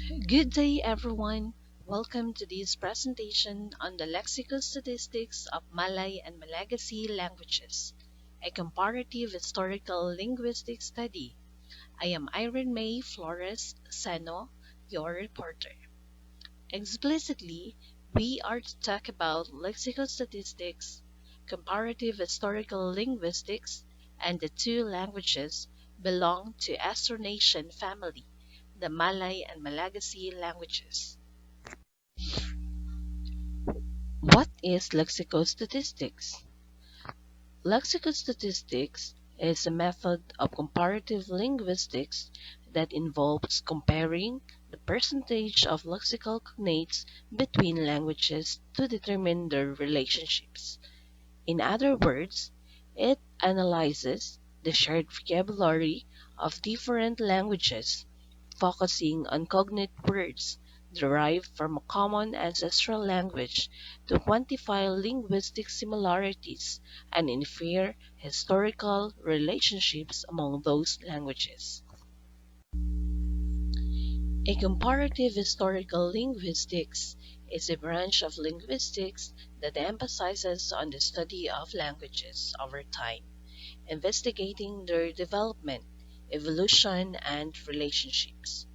Good day, everyone. Welcome to this presentation on the lexicostatistics of Malay and Malagasy languages, a comparative historical linguistic study. I am Irene May Flores Seno, your reporter. Explicitly, we are to talk about lexicostatistics, comparative historical linguistics, and the two languages belong to Austronesian family, the Malay and Malagasy languages. What is lexicostatistics? Lexicostatistics is a method of comparative linguistics that involves comparing the percentage of lexical cognates between languages to determine their relationships. In other words, it analyzes the shared vocabulary of different languages, focusing on cognate words derived from a common ancestral language to quantify linguistic similarities and infer historical relationships among those languages. A comparative historical linguistics is a branch of linguistics that emphasizes on the study of languages over time, investigating their development, evolution, and relationships.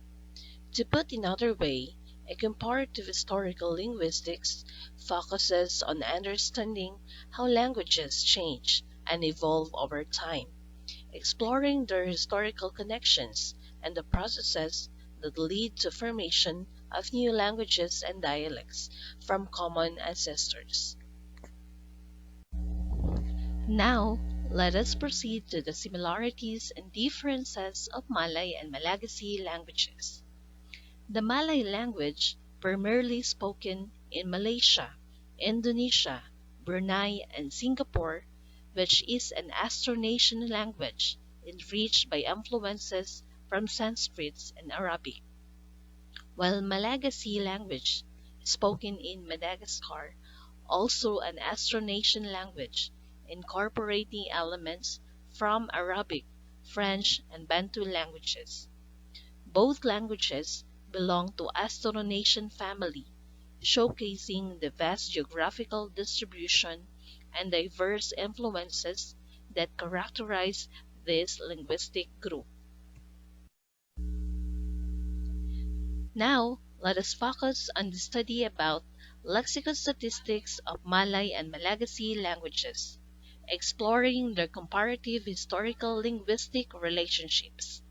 To put another way, a comparative historical linguistics focuses on understanding how languages change and evolve over time, exploring their historical connections and the processes that lead to formation of new languages and dialects from common ancestors. Now, let us proceed to the similarities and differences of Malay and Malagasy languages. The Malay language, primarily spoken in Malaysia, Indonesia, Brunei, and Singapore, which is an Austronesian language enriched by influences from Sanskrit and Arabic, while Malagasy language, spoken in Madagascar, also an Austronesian language, incorporating elements from Arabic, French, and Bantu languages. Both languages belong to Austronesian family, showcasing the vast geographical distribution and diverse influences that characterize this linguistic group. Now, let us focus on the study about lexicostatistics of Malay and Malagasy languages, exploring their comparative historical linguistic relationships.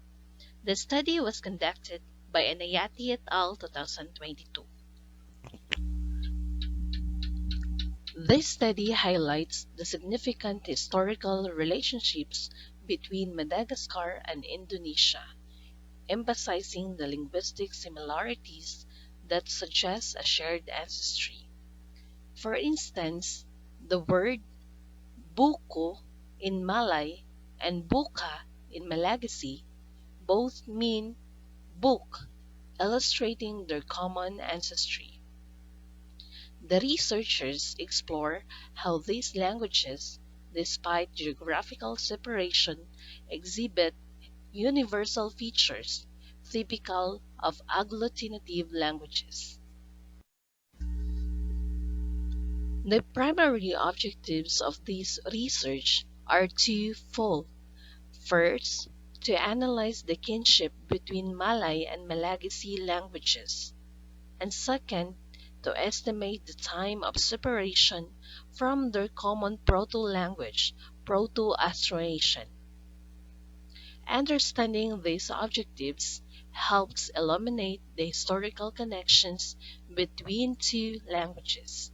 The study was conducted by Anayati et al. 2022. This study highlights the significant historical relationships between Madagascar and Indonesia, emphasizing the linguistic similarities that suggest a shared ancestry. For instance, the word buko in Malay and buka in Malagasy both mean book, illustrating their common ancestry. The researchers explore how these languages, despite geographical separation, exhibit universal features typical of agglutinative languages. The primary objectives of this research are twofold. First, to analyze the kinship between Malay and Malagasy languages, and second, to estimate the time of separation from their common proto-language, Proto-Austronesian. Understanding these objectives helps illuminate the historical connections between two languages.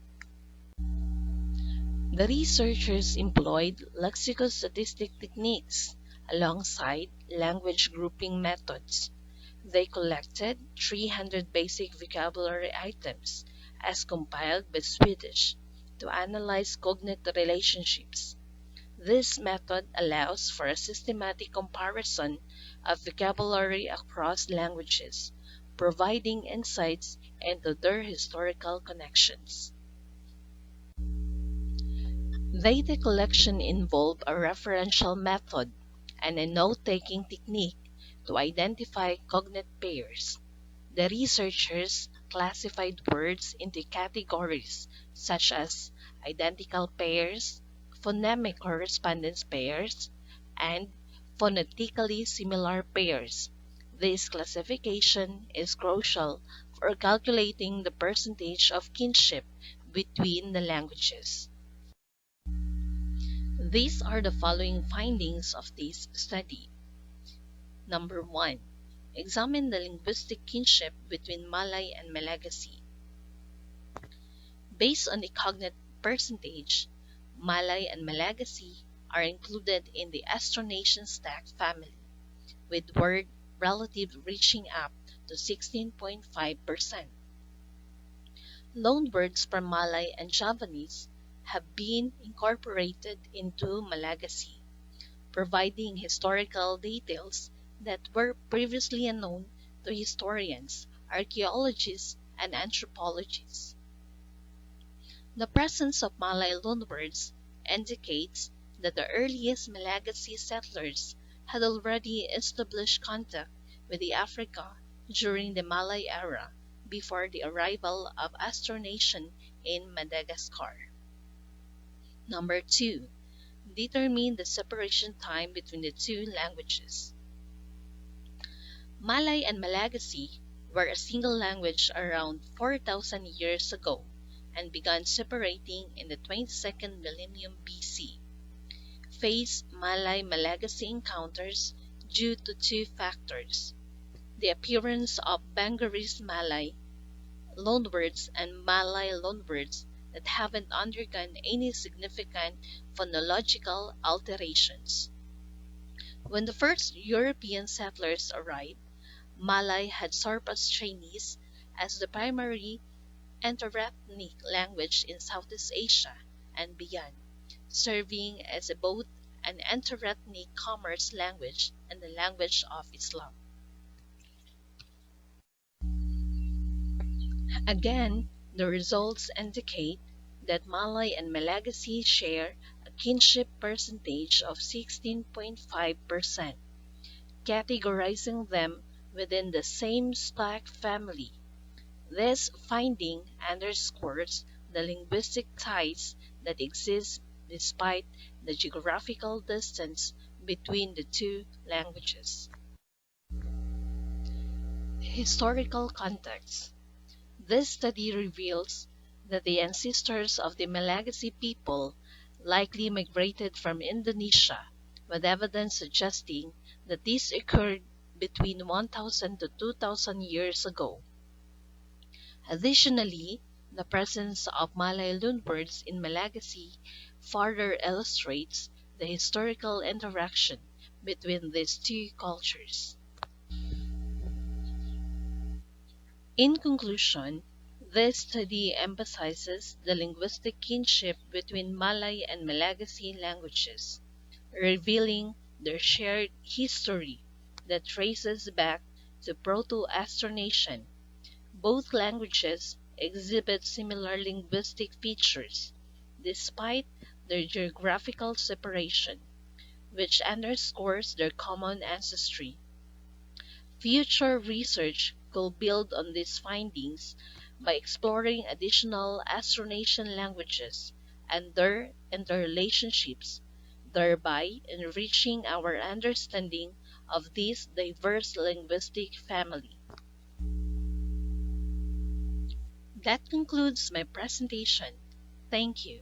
The researchers employed lexicostatistic techniques alongside language grouping methods. They collected 300 basic vocabulary items as compiled by Swedish to analyze cognate relationships. This method allows for a systematic comparison of vocabulary across languages, providing insights into their historical connections. Data collection involved a referential method and a note-taking technique to identify cognate pairs. The researchers classified words into categories such as identical pairs, phonemic correspondence pairs, and phonetically similar pairs. This classification is crucial for calculating the percentage of kinship between the languages. These are the following findings of this study. Number 1. Examine the linguistic kinship between Malay and Malagasy. Based on the cognate percentage, Malay and Malagasy are included in the Austronesian stack family, with word relative reaching up to 16.5%. Loanwords from Malay and Javanese have been incorporated into Malagasy, providing historical details that were previously unknown to historians, archaeologists, and anthropologists. The presence of Malay loanwords indicates that the earliest Malagasy settlers had already established contact with the Africa during the Malay era before the arrival of Austronesians in Madagascar. Number 2. Determine the separation time between the two languages. Malay and Malagasy were a single language around 4,000 years ago and began separating in the 22nd millennium BC. Faced Malay-Malagasy encounters due to two factors: the appearance of Bengalese Malay loanwords and Malay loanwords that haven't undergone any significant phonological alterations. When the first European settlers arrived, Malay had surpassed Chinese as the primary interethnic language in Southeast Asia and beyond, serving as both an interethnic commerce language and the language of Islam. Again, the results indicate that Malay and Malagasy share a kinship percentage of 16.5%, categorizing them within the same stack family. This finding underscores the linguistic ties that exist despite the geographical distance between the two languages. Historical context. This study reveals that the ancestors of the Malagasy people likely migrated from Indonesia, with evidence suggesting that this occurred between 1,000 to 2,000 years ago. Additionally, the presence of Malay loanwords in Malagasy further illustrates the historical interaction between these two cultures. In conclusion, this study emphasizes the linguistic kinship between Malay and Malagasy languages, revealing their shared history that traces back to Proto-Austronesian. Both languages exhibit similar linguistic features, despite their geographical separation, which underscores their common ancestry. Future research could build on these findings by exploring additional Austronesian languages and their interrelationships, thereby enriching our understanding of this diverse linguistic family. That concludes my presentation. Thank you.